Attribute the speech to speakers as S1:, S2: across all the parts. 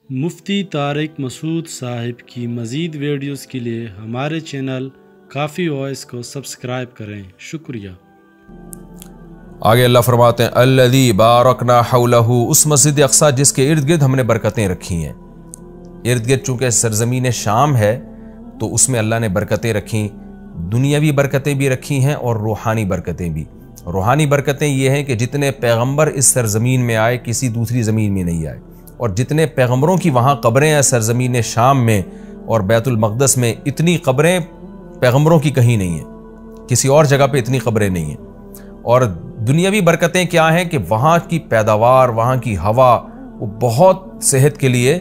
S1: مفتی طارق مسعود صاحب کی مزید ویڈیوز کے لیے ہمارے چینل کافی وائس کو سبسکرائب کریں۔ شکریہ۔
S2: آگے اللہ فرماتے ہیں الذی بارکنا حولہ، اس مسجد اقصی جس کے ارد گرد ہم نے برکتیں رکھی ہیں۔ ارد گرد چونکہ سرزمین شام ہے تو اس میں اللہ نے برکتیں رکھیں، دنیاوی برکتیں بھی رکھی ہیں اور روحانی برکتیں بھی۔ روحانی برکتیں یہ ہیں کہ جتنے پیغمبر اس سرزمین میں آئے کسی دوسری زمین میں نہیں آئے، اور جتنے پیغمبروں کی وہاں قبریں ہیں سرزمین شام میں اور بیت المقدس میں، اتنی قبریں پیغمبروں کی کہیں نہیں ہیں، کسی اور جگہ پہ اتنی قبریں نہیں ہیں۔ اور دنیاوی برکتیں کیا ہیں کہ وہاں کی پیداوار، وہاں کی ہوا وہ بہت صحت کے لیے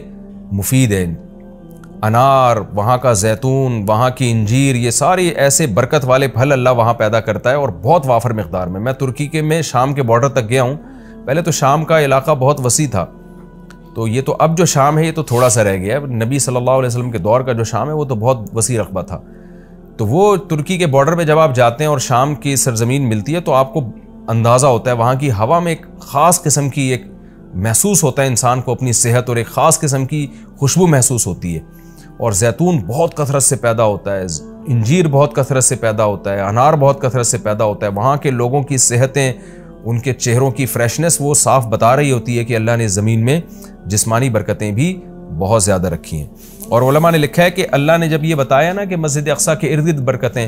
S2: مفید ہے۔ انار، وہاں کا زیتون، وہاں کی انجیر، یہ سارے ایسے برکت والے پھل اللہ وہاں پیدا کرتا ہے اور بہت وافر مقدار میں۔ میں ترکی کے میں شام کے بارڈر تک گیا ہوں۔ پہلے تو شام کا علاقہ بہت وسیع تھا، تو یہ تو اب جو شام ہے یہ تو تھوڑا سا رہ گیا ہے۔ نبی صلی اللہ علیہ وسلم کے دور کا جو شام ہے وہ تو بہت وسیع رقبہ تھا۔ تو وہ ترکی کے بارڈر پہ جب آپ جاتے ہیں اور شام کی سرزمین ملتی ہے تو آپ کو اندازہ ہوتا ہے وہاں کی ہوا میں ایک خاص قسم کی ایک محسوس ہوتا ہے انسان کو اپنی صحت، اور ایک خاص قسم کی خوشبو محسوس ہوتی ہے۔ اور زیتون بہت کثرت سے پیدا ہوتا ہے، انجیر بہت کثرت سے پیدا ہوتا ہے، انار بہت کثرت سے پیدا ہوتا ہے۔ وہاں کے لوگوں کی صحتیں، ان کے چہروں کی فریشنس وہ صاف بتا رہی ہوتی ہے کہ اللہ نے زمین میں جسمانی برکتیں بھی بہت زیادہ رکھی ہیں۔ اور علماء نے لکھا ہے کہ اللہ نے جب یہ بتایا نا کہ مسجد اقصی کے ارد گرد برکتیں،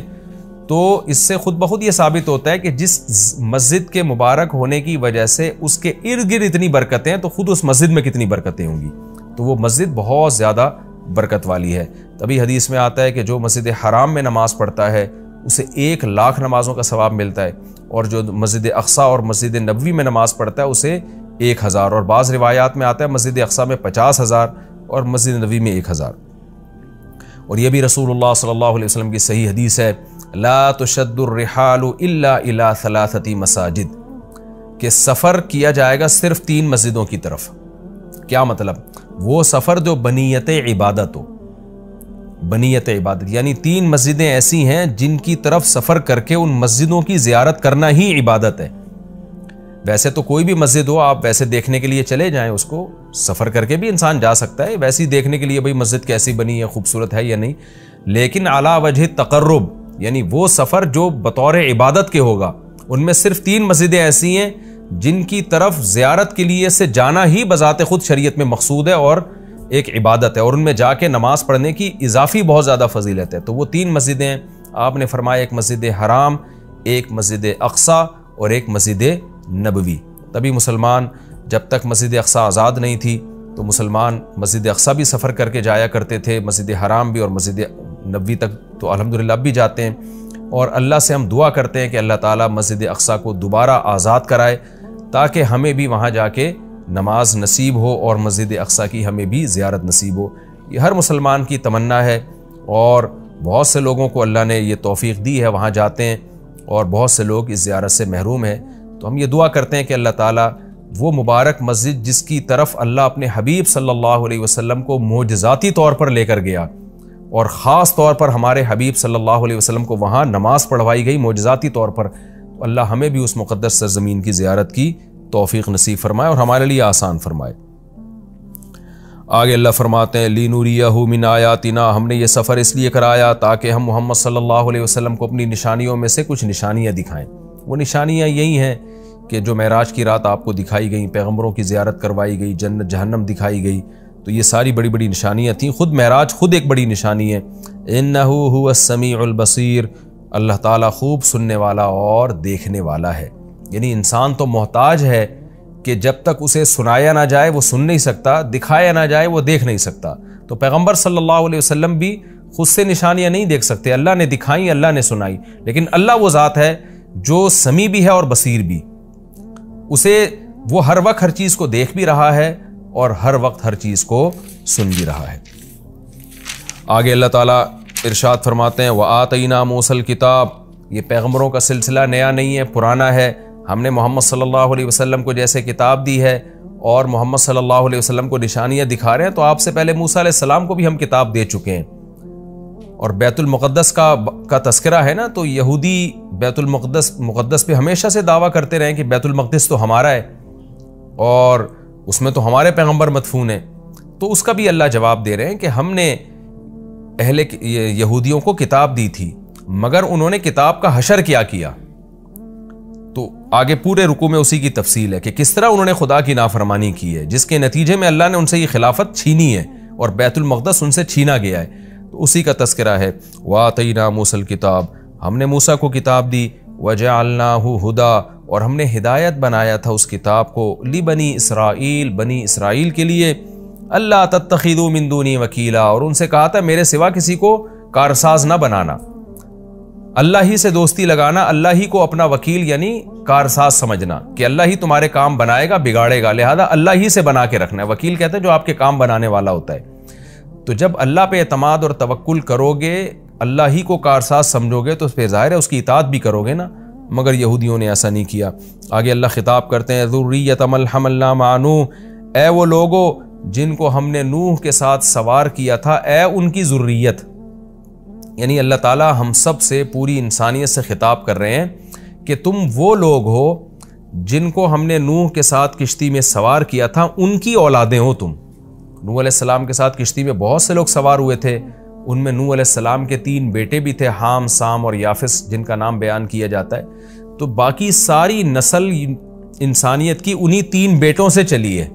S2: تو اس سے خود بخود یہ ثابت ہوتا ہے کہ جس مسجد کے مبارک ہونے کی وجہ سے اس کے ارد گرد اتنی برکتیں ہیں تو خود اس مسجد میں کتنی برکتیں ہوں گی۔ تو وہ مسجد بہت زیادہ برکت والی ہے۔ تبھی حدیث میں آتا ہے کہ جو مسجد حرام میں نماز پڑھتا ہے اسے 1,00,000 نمازوں کا ثواب ملتا ہے، اور جو مسجد اقصی اور مسجد نبوی میں نماز پڑھتا ہے اسے 1,000، اور بعض روایات میں آتا ہے مسجد اقصی میں 50,000 اور مسجد نبوی میں 1,000۔ اور یہ بھی رسول اللہ صلی اللہ علیہ وسلم کی صحیح حدیث ہے، لا تشد الرحال الا الى 3 مساجد، کہ سفر کیا جائے گا صرف 3 مسجدوں کی طرف۔ کیا مطلب؟ وہ سفر جو بنیت عبادت ہو، بنیت عبادت یعنی 3 مسجدیں ایسی ہیں جن کی طرف سفر کر کے ان مسجدوں کی زیارت کرنا ہی عبادت ہے۔ ویسے تو کوئی بھی مسجد ہو آپ ویسے دیکھنے کے لیے چلے جائیں، اس کو سفر کر کے بھی انسان جا سکتا ہے ویسے ہی دیکھنے کے لیے بھئی مسجد کیسی بنی ہے، خوبصورت ہے یا نہیں، لیکن اعلیٰ وجہ تقرب یعنی وہ سفر جو بطور عبادت کے ہوگا، ان میں صرف 3 مسجدیں ایسی ہیں جن کی طرف زیارت کے لیے سے جانا ہی بذات خود شریعت میں مقصود ہے اور ایک عبادت ہے، اور ان میں جا کے نماز پڑھنے کی اضافی بہت زیادہ فضیلت ہے۔ تو وہ 3 مسجدیں ہیں، آپ نے فرمایا ایک مسجد حرام، ایک مسجد اقصی اور ایک مسجد نبوی۔ تبھی مسلمان جب تک مسجد اقصی آزاد نہیں تھی تو مسلمان مسجد اقصی بھی سفر کر کے جایا کرتے تھے، مسجد حرام بھی، اور مسجد نبوی تک تو الحمدللہ اب بھی جاتے ہیں۔ اور اللہ سے ہم دعا کرتے ہیں کہ اللہ تعالیٰ مسجد اقصی کو دوبارہ آزاد کرائے تاکہ ہمیں بھی وہاں جا کے نماز نصیب ہو اور مسجد اقصی کی ہمیں بھی زیارت نصیب ہو۔ یہ ہر مسلمان کی تمنا ہے، اور بہت سے لوگوں کو اللہ نے یہ توفیق دی ہے، وہاں جاتے ہیں، اور بہت سے لوگ اس زیارت سے محروم ہیں۔ تو ہم یہ دعا کرتے ہیں کہ اللہ تعالیٰ وہ مبارک مسجد جس کی طرف اللہ اپنے حبیب صلی اللہ علیہ وسلم کو معجزاتی طور پر لے کر گیا، اور خاص طور پر ہمارے حبیب صلی اللہ علیہ وسلم کو وہاں نماز پڑھوائی گئی معجزاتی طور پر، تو اللہ ہمیں بھی اس مقدس سرزمین کی زیارت کی توفیق نصیب فرمائے اور ہمارے لیے آسان فرمائے۔ آگے اللہ فرماتے ہیں لِنُرِيَهُ مِنْ آیَاتِنَا، ہم نے یہ سفر اس لیے کرایا تاکہ ہم محمد صلی اللہ علیہ وسلم کو اپنی نشانیوں میں سے کچھ نشانیاں دکھائیں۔ وہ نشانیاں یہی ہیں کہ جو معراج کی رات آپ کو دکھائی گئیں، پیغمبروں کی زیارت کروائی گئی، جنت جہنم دکھائی گئی، تو یہ ساری بڑی بڑی نشانیاں تھیں۔ خود معراج خود ایک بڑی نشانی ہے۔ إِنَّهُ هُوَ السَّمِيعُ الْبَصِيرُ، اللہ تعالیٰ خوب سننے والا اور دیکھنے والا ہے۔ یعنی انسان تو محتاج ہے کہ جب تک اسے سنایا نہ جائے وہ سن نہیں سکتا، دکھایا نہ جائے وہ دیکھ نہیں سکتا۔ تو پیغمبر صلی اللہ علیہ وسلم بھی خود سے نشانیاں نہیں دیکھ سکتے، اللہ نے دکھائیں، اللہ نے سنائی، لیکن اللہ وہ ذات ہے جو سمیع بھی ہے اور بصیر بھی، اسے وہ ہر وقت ہر چیز کو دیکھ بھی رہا ہے اور ہر وقت ہر چیز کو سن بھی رہا ہے۔ آگے اللہ تعالیٰ ارشاد فرماتے ہیں وَآتَيْنَا مُوسَى الْكِتَابَ، یہ پیغمبروں کا سلسلہ نیا نہیں ہے، پرانا ہے۔ ہم نے محمد صلی اللہ علیہ وسلم کو جیسے کتاب دی ہے اور محمد صلی اللہ علیہ وسلم کو نشانیاں دکھا رہے ہیں، تو آپ سے پہلے موسیٰ علیہ السلام کو بھی ہم کتاب دے چکے ہیں۔ اور بیت المقدس کا تذکرہ ہے نا، تو یہودی بیت المقدس پہ ہمیشہ سے دعویٰ کرتے رہے کہ بیت المقدس تو ہمارا ہے اور اس میں تو ہمارے پیغمبر مدفون ہیں۔ تو اس کا بھی اللہ جواب دے رہے ہیں کہ ہم نے اہل یہودیوں کو کتاب دی تھی مگر انہوں نے کتاب کا حشر کیا کیا. تو آگے پورے رکوع میں اسی کی تفصیل ہے کہ کس طرح انہوں نے خدا کی نافرمانی کی ہے، جس کے نتیجے میں اللہ نے ان سے یہ خلافت چھینی ہے اور بیت المقدس ان سے چھینا گیا ہے. تو اسی کا تذکرہ ہے. وَآتَيْنَا مُوسَى الْكِتَابَ، ہم نے موسیٰ کو کتاب دی. وَجَعَلْنَاهُ هُدًى، اور ہم نے ہدایت بنایا تھا اس کتاب کو. لِبَنِي اسرائیل، بنی اسرائیل کے لیے. اللہ تتخذوا من دونی وکیلا، اور ان سے کہا تھا میرے سوا کسی کو کارساز نہ بنانا، اللہ ہی سے دوستی لگانا، اللہ ہی کو اپنا وکیل یعنی کارساز سمجھنا کہ اللہ ہی تمہارے کام بنائے گا بگاڑے گا، لہذا اللہ ہی سے بنا کے رکھنا ہے. وکیل کہتے ہیں جو آپ کے کام بنانے والا ہوتا ہے. تو جب اللہ پہ اعتماد اور توکل کرو گے، اللہ ہی کو کارساز سمجھو گے، تو پھر ظاہر ہے اس کی اطاعت بھی کرو گے نا. مگر یہودیوں نے ایسا نہیں کیا. آگے اللہ خطاب کرتے ہیں ذریۃ من حملنا مع نوح، اے وہ لوگو جن کو ہم نے نوح کے ساتھ سوار کیا تھا، اے ان کی ذریت. یعنی اللہ تعالیٰ ہم سب سے، پوری انسانیت سے خطاب کر رہے ہیں کہ تم وہ لوگ ہو جن کو ہم نے نوح کے ساتھ کشتی میں سوار کیا تھا، ان کی اولادیں ہو تم. نوح علیہ السلام کے ساتھ کشتی میں بہت سے لوگ سوار ہوئے تھے. ان میں نوح علیہ السلام کے 3 بیٹے بھی تھے، حام، سام اور یافس، جن کا نام بیان کیا جاتا ہے. تو باقی ساری نسل انسانیت کی انہی 3 بیٹوں سے چلی ہے.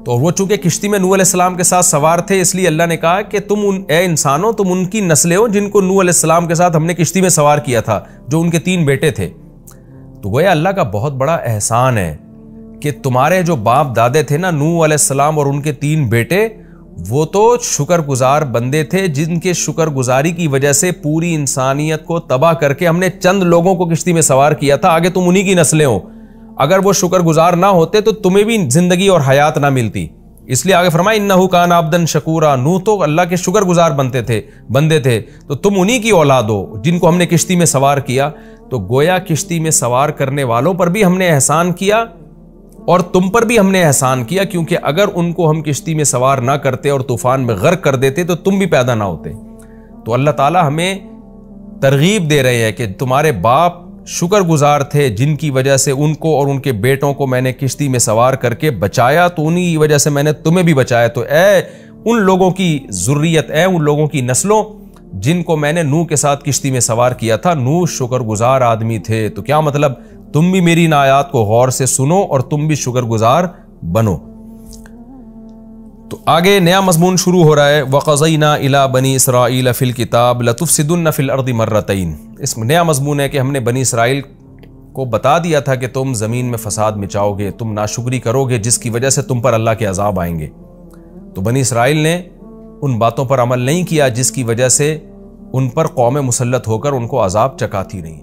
S2: تو وہ چونکہ کشتی میں نوح علیہ السلام کے ساتھ سوار تھے، اس لیے اللہ نے کہا کہ تم اے انسانوں، تم ان کی نسلیں ہو جن کو نوح علیہ السلام کے ساتھ ہم نے کشتی میں سوار کیا تھا، جو ان کے 3 بیٹے تھے. تو گویا اللہ کا بہت بڑا احسان ہے کہ تمہارے جو باپ دادے تھے نا، نوح علیہ السلام اور ان کے 3 بیٹے، وہ تو شکر گزار بندے تھے جن کے شکر گزاری کی وجہ سے پوری انسانیت کو تباہ کر کے ہم نے چند لوگوں کو کشتی میں سوار کیا تھا. آگے تم انہی کی نسلیں ہو. اگر وہ شکر گزار نہ ہوتے تو تمہیں بھی زندگی اور حیات نہ ملتی. اس لیے آگے فرمایا انہ کان عبدا شکورا، نوح تو اللہ کے شکر گزار بندے تھے. تو تم انہی کی اولاد ہو جن کو ہم نے کشتی میں سوار کیا. تو گویا کشتی میں سوار کرنے والوں پر بھی ہم نے احسان کیا اور تم پر بھی ہم نے احسان کیا، کیونکہ اگر ان کو ہم کشتی میں سوار نہ کرتے اور طوفان میں غرق کر دیتے تو تم بھی پیدا نہ ہوتے. تو اللہ تعالیٰ ہمیں ترغیب دے رہے ہیں کہ تمہارے باپ شکر گزار تھے جن کی وجہ سے ان کو اور ان کے بیٹوں کو میں نے کشتی میں سوار کر کے بچایا، تو انہی کی وجہ سے میں نے تمہیں بھی بچایا. تو اے ان لوگوں کی ذریت، اے ان لوگوں کی نسلوں جن کو میں نے نوح کے ساتھ کشتی میں سوار کیا تھا، نوح شکر گزار آدمی تھے. تو کیا مطلب؟ تم بھی میری ان آیات کو غور سے سنو اور تم بھی شکر گزار بنو. تو آگے نیا مضمون شروع ہو رہا ہے. وَقَضَيْنَا إِلَىٰ بَنِي إِسْرَائِيلَ فِي الْكِتَابِ لَتُفْسِدُنَّ فِي الْأَرْضِ مَرَّتَيْنِ. اس میں نیا مضمون ہے کہ ہم نے بنی اسرائیل کو بتا دیا تھا کہ تم زمین میں فساد مچاؤ گے، تم ناشکری کرو گے، جس کی وجہ سے تم پر اللہ کے عذاب آئیں گے. تو بنی اسرائیل نے ان باتوں پر عمل نہیں کیا جس کی وجہ سے ان پر قوم مسلط ہو کر ان کو عذاب چکاتی رہی.